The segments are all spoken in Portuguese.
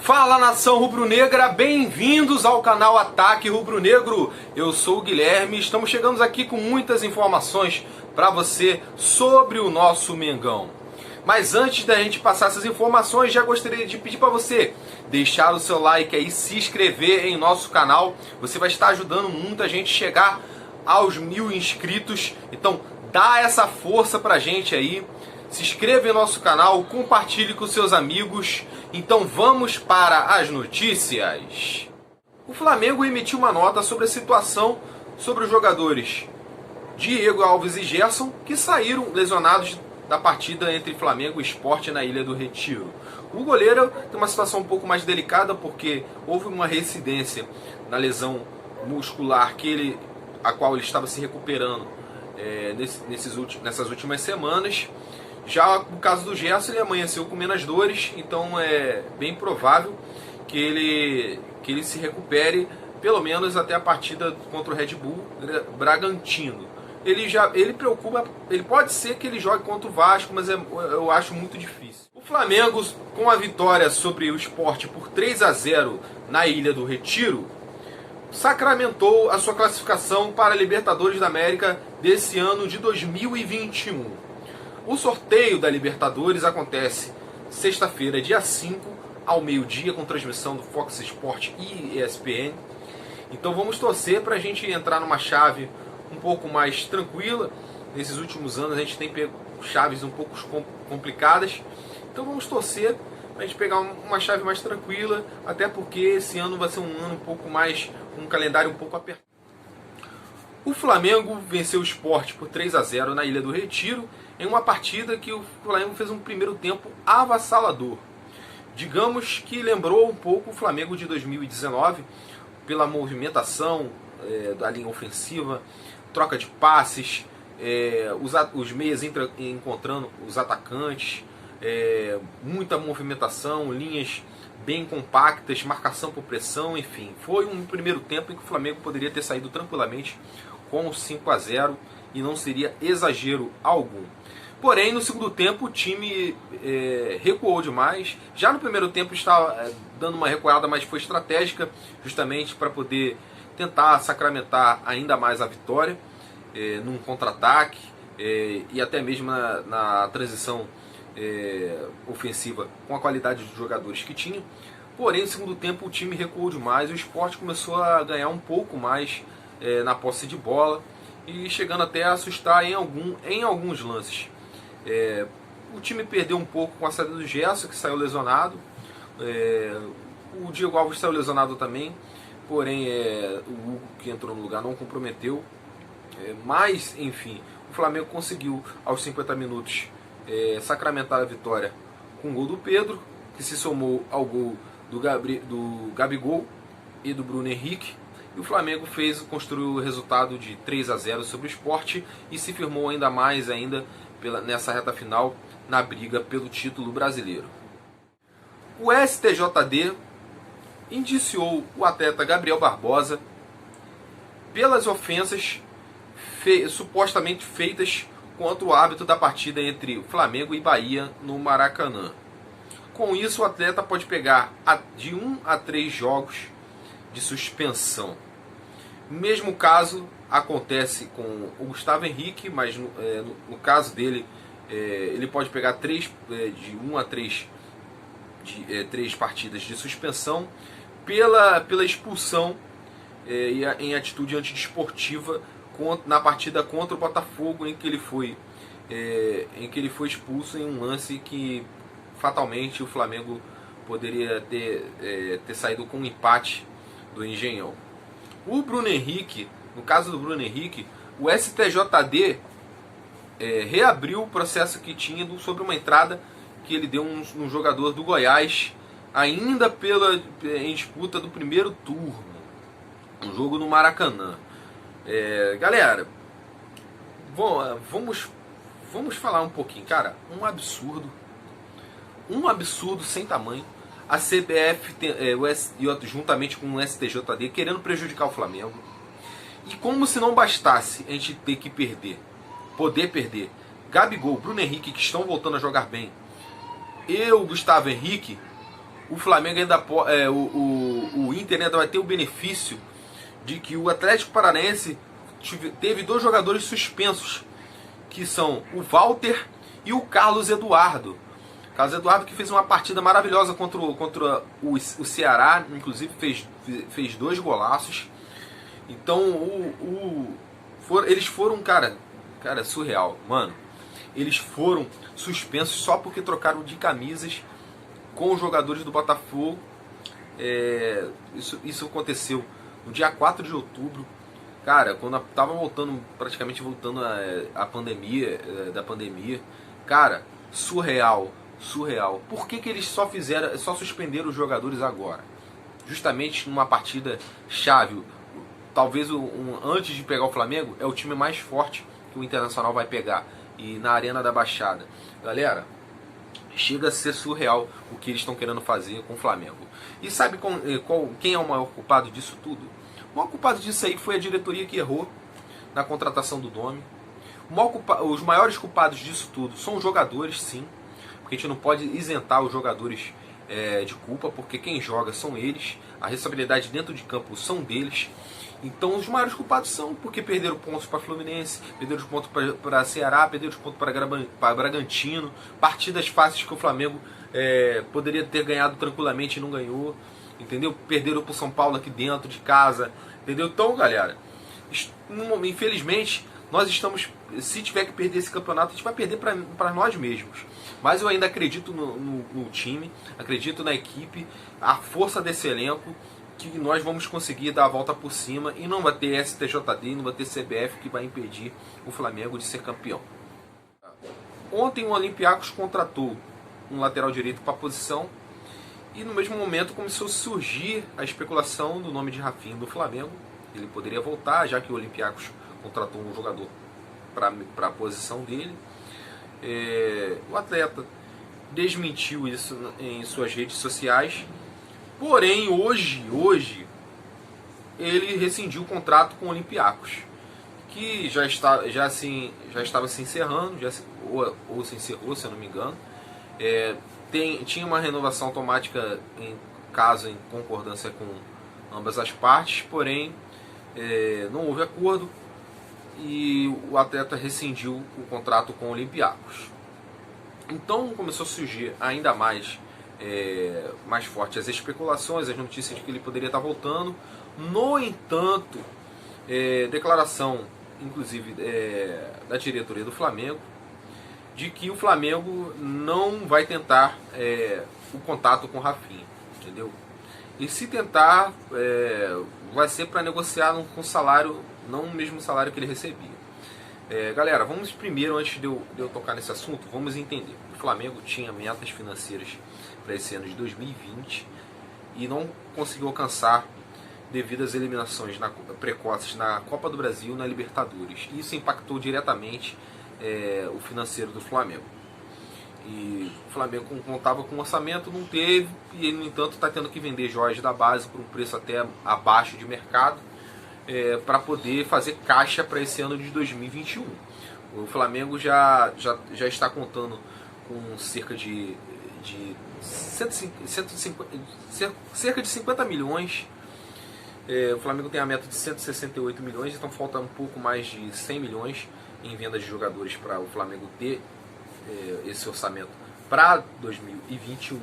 Fala, nação rubro-negra, bem-vindos ao canal Ataque Rubro-Negro. Eu sou o Guilherme, estamos chegando aqui com muitas informações para você sobre o nosso Mengão. Mas antes da gente passar essas informações, já gostaria de pedir para você deixar o seu like aí, se inscrever em nosso canal. Você vai estar ajudando muita gente a chegar aos 1000 inscritos, então dá essa força pra gente aí. Se inscreva em nosso canal, compartilhe com seus amigos. Então vamos para as notícias. O Flamengo emitiu uma nota sobre a situação sobre os jogadores Diego Alves e Gerson, que saíram lesionados da partida entre Flamengo e Sport na Ilha do Retiro. O goleiro tem uma situação um pouco mais delicada, porque houve uma reincidência na lesão muscular a qual ele estava se recuperando nessas últimas semanas. Já no caso do Gerson, ele amanheceu com menos dores, então é bem provável que ele se recupere pelo menos até a partida contra o Red Bull Bragantino. Ele preocupa, ele pode ser que ele jogue contra o Vasco, mas eu acho muito difícil. O Flamengo, com a vitória sobre o Sport por 3-0 na Ilha do Retiro, sacramentou a sua classificação para a Libertadores da América desse ano de 2021. O sorteio da Libertadores acontece sexta-feira, dia 5, ao meio-dia, com transmissão do Fox Sport e ESPN. Então vamos torcer para a gente entrar numa chave um pouco mais tranquila. Nesses últimos anos a gente tem pego chaves um pouco complicadas. Então vamos torcer para a gente pegar uma chave mais tranquila, até porque esse ano vai ser um ano um pouco mais, um calendário um pouco apertado. O Flamengo venceu o Sport por 3-0 na Ilha do Retiro, em uma partida que o Flamengo fez um primeiro tempo avassalador. Digamos que lembrou um pouco o Flamengo de 2019, pela movimentação da linha ofensiva, troca de passes, os meias encontrando os atacantes, muita movimentação, linhas bem compactas, marcação por pressão, enfim. Foi um primeiro tempo em que o Flamengo poderia ter saído tranquilamente com 5-0 e não seria exagero algum. Porém, no segundo tempo o time recuou demais. Já no primeiro tempo estava dando uma recuada, mas foi estratégica, justamente para poder tentar sacramentar ainda mais a vitória num contra-ataque e até mesmo na transição ofensiva com a qualidade dos jogadores que tinha. Porém, no segundo tempo o time recuou demais e o Sport começou a ganhar um pouco mais na posse de bola e chegando até a assustar em alguns lances. O time perdeu um pouco com a saída do Gerson, que saiu lesionado. O Diego Alves saiu lesionado também, porém o Hugo, que entrou no lugar, não comprometeu. Mas, enfim, o Flamengo conseguiu aos 50 minutos sacramentar a vitória com o gol do Pedro, que se somou ao gol do Gabigol e do Bruno Henrique. E o Flamengo construiu o resultado de 3-0 sobre o Sport e se firmou ainda mais nessa reta final na briga pelo título brasileiro. O STJD indiciou o atleta Gabriel Barbosa pelas ofensas supostamente feitas contra o árbitro da partida entre Flamengo e Bahia no Maracanã. Com isso, o atleta pode pegar de 1 a 3 jogos de suspensão. Mesmo caso acontece com o Gustavo Henrique, mas no caso dele, ele pode pegar de 1 a 3 partidas de suspensão pela expulsão em atitude antidesportiva na partida contra o Botafogo, em que ele foi expulso em um lance que fatalmente o Flamengo poderia ter saído com um empate do Engenhão. O Bruno Henrique, no caso do Bruno Henrique, o STJD reabriu o processo que tinha sobre uma entrada que ele deu num jogador do Goiás, ainda em disputa do primeiro turno, um jogo no Maracanã. Galera, vamos falar um pouquinho, cara, um absurdo sem tamanho. A CBF, juntamente com o STJD, querendo prejudicar o Flamengo. E como se não bastasse a gente ter que poder perder Gabigol, Bruno Henrique, que estão voltando a jogar bem, e o Gustavo Henrique, o Flamengo ainda o Inter ainda vai ter o benefício de que o Atlético Paranaense teve 2 jogadores suspensos, que são o Walter e o Carlos Eduardo. Carlos Eduardo, que fez uma partida maravilhosa contra o Ceará, inclusive fez 2 golaços. Então eles foram, cara, surreal, mano. Eles foram suspensos só porque trocaram de camisas com os jogadores do Botafogo. Isso aconteceu no dia 4 de outubro. Cara, quando tava praticamente voltando a pandemia, da pandemia. Cara, surreal. Por que eles só suspenderam os jogadores agora? Justamente numa partida chave. Talvez antes de pegar o Flamengo, é o time mais forte que o Internacional vai pegar. E na Arena da Baixada. Galera, chega a ser surreal o que eles estão querendo fazer com o Flamengo. E sabe quem é o maior culpado disso tudo? O maior culpado disso aí foi a diretoria que errou na contratação do Domi. Os maiores culpados disso tudo são os jogadores, sim. Porque a gente não pode isentar os jogadores de culpa, porque quem joga são eles. A responsabilidade dentro de campo são deles. Então os maiores culpados são porque perderam pontos para Fluminense, perderam os pontos para Ceará, perderam os pontos para Bragantino, partidas fáceis que o Flamengo poderia ter ganhado tranquilamente e não ganhou, entendeu? Perderam para o São Paulo aqui dentro de casa, entendeu? Então, galera, infelizmente nós estamos, se tiver que perder esse campeonato, a gente vai perder para nós mesmos. Mas eu ainda acredito no time, acredito na equipe, a força desse elenco, que nós vamos conseguir dar a volta por cima e não vai ter STJD, não vai ter CBF que vai impedir o Flamengo de ser campeão. Ontem o Olympiacos contratou um lateral direito para a posição e no mesmo momento começou a surgir a especulação do nome de Rafinha do Flamengo. Ele poderia voltar, já que o Olympiacos contratou um jogador para a posição dele. O atleta desmentiu isso em suas redes sociais. Porém, hoje ele rescindiu o contrato com o Olympiacos, que já estava se encerrando, ou se encerrou, se eu não me engano. Tinha uma renovação automática em concordância com ambas as partes, porém não houve acordo e o atleta rescindiu o contrato com o Olympiacos. Então começou a surgir ainda mais forte as especulações, as notícias de que ele poderia estar voltando. No entanto, declaração inclusive da diretoria do Flamengo, de que o Flamengo não vai tentar o contato com o Rafinha, entendeu? E se tentar, vai ser para negociar com salário, não o mesmo salário que ele recebia. Galera, vamos primeiro, antes de eu tocar nesse assunto, vamos entender. O Flamengo tinha metas financeiras para esse ano de 2020 e não conseguiu alcançar devido às eliminações precoces na Copa do Brasil e na Libertadores. Isso impactou diretamente o financeiro do Flamengo. E o Flamengo contava com um orçamento, não teve, e no entanto está tendo que vender joias da base por um preço até abaixo de mercado, para poder fazer caixa para esse ano de 2021. O Flamengo já está contando com cerca de 50 milhões. O Flamengo tem a meta de 168 milhões, então falta um pouco mais de 100 milhões em venda de jogadores para o Flamengo ter esse orçamento para 2021.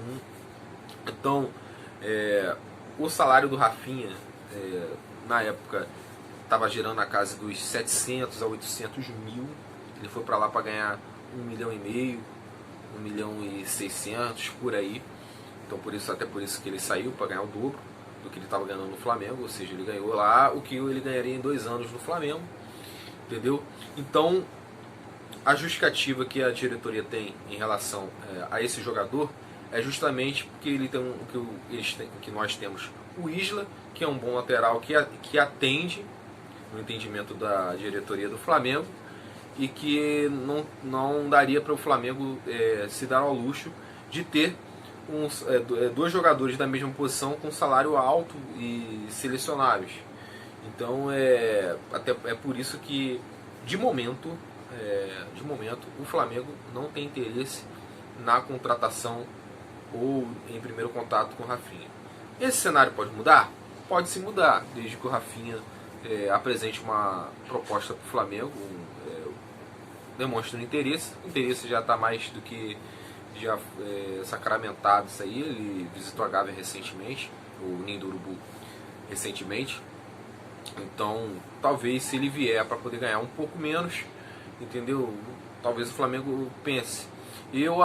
Então, o salário do Rafinha, na época, estava girando na casa dos 700 a 800 mil. Ele foi para lá para ganhar 1,5 milhão, 1,6 milhões, por aí. Então, até por isso que ele saiu, para ganhar o dobro do que ele estava ganhando no Flamengo. Ou seja, ele ganhou lá o que ele ganharia em 2 anos no Flamengo. Entendeu? Então, a justificativa que a diretoria tem em relação a esse jogador é justamente porque ele tem que nós temos o Isla, que é um bom lateral que atende no entendimento da diretoria do Flamengo, e que não daria para o Flamengo se dar ao luxo de ter 2 jogadores da mesma posição com salário alto e selecionáveis. Então é por isso que de momento o Flamengo não tem interesse na contratação ou em primeiro contato com o Rafinha. Esse cenário pode mudar? Pode se mudar, desde que o Rafinha apresente uma proposta para o Flamengo, demonstre um interesse. O interesse já está mais do que já sacramentado isso aí. Ele visitou a Gávea recentemente, o Ninho do Urubu recentemente. Então, talvez se ele vier para poder ganhar um pouco menos, entendeu? Talvez o Flamengo pense. Eu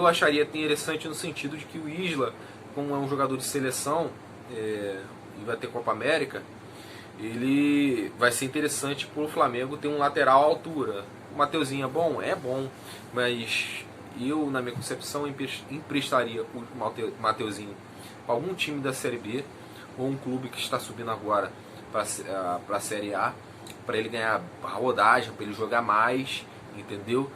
acharia interessante no sentido de que o Isla, como é um jogador de seleção e vai ter Copa América, ele vai ser interessante para o Flamengo ter um lateral à altura. O Mateuzinho é bom? É bom, mas eu, na minha concepção, emprestaria o Mateuzinho para algum time da Série B ou um clube que está subindo agora para a Série A, para ele ganhar rodagem, para ele jogar mais, entendeu?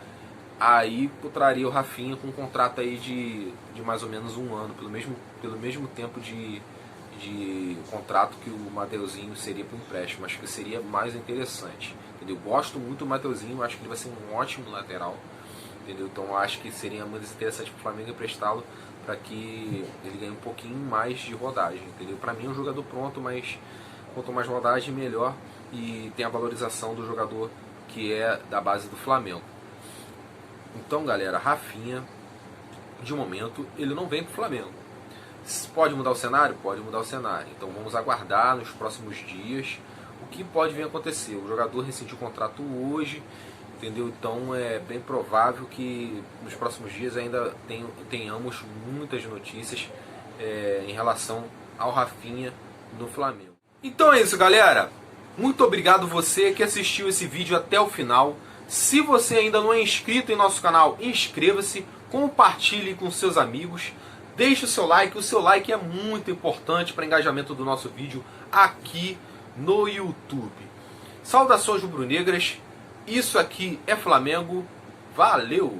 Aí eu traria o Rafinha com um contrato aí de mais ou menos um ano, pelo mesmo tempo de contrato que o Mateuzinho seria para o empréstimo. Acho que seria mais interessante, entendeu? Gosto muito do Mateuzinho, acho que ele vai ser um ótimo lateral, entendeu? Então acho que seria mais interessante para o Flamengo emprestá-lo para que ele ganhe um pouquinho mais de rodagem, entendeu? Para mim é um jogador pronto, mas quanto mais rodagem melhor, e tem a valorização do jogador que é da base do Flamengo. Então, galera, Rafinha, de momento, ele não vem para o Flamengo. Pode mudar o cenário? Pode mudar o cenário. Então vamos aguardar nos próximos dias o que pode vir a acontecer. O jogador rescindiu o contrato hoje, entendeu? Então é bem provável que nos próximos dias ainda tenhamos muitas notícias em relação ao Rafinha no Flamengo. Então é isso, galera. Muito obrigado você que assistiu esse vídeo até o final. Se você ainda não é inscrito em nosso canal, inscreva-se, compartilhe com seus amigos, deixe o seu like é muito importante para o engajamento do nosso vídeo aqui no YouTube. Saudações rubro-negras, isso aqui é Flamengo, valeu!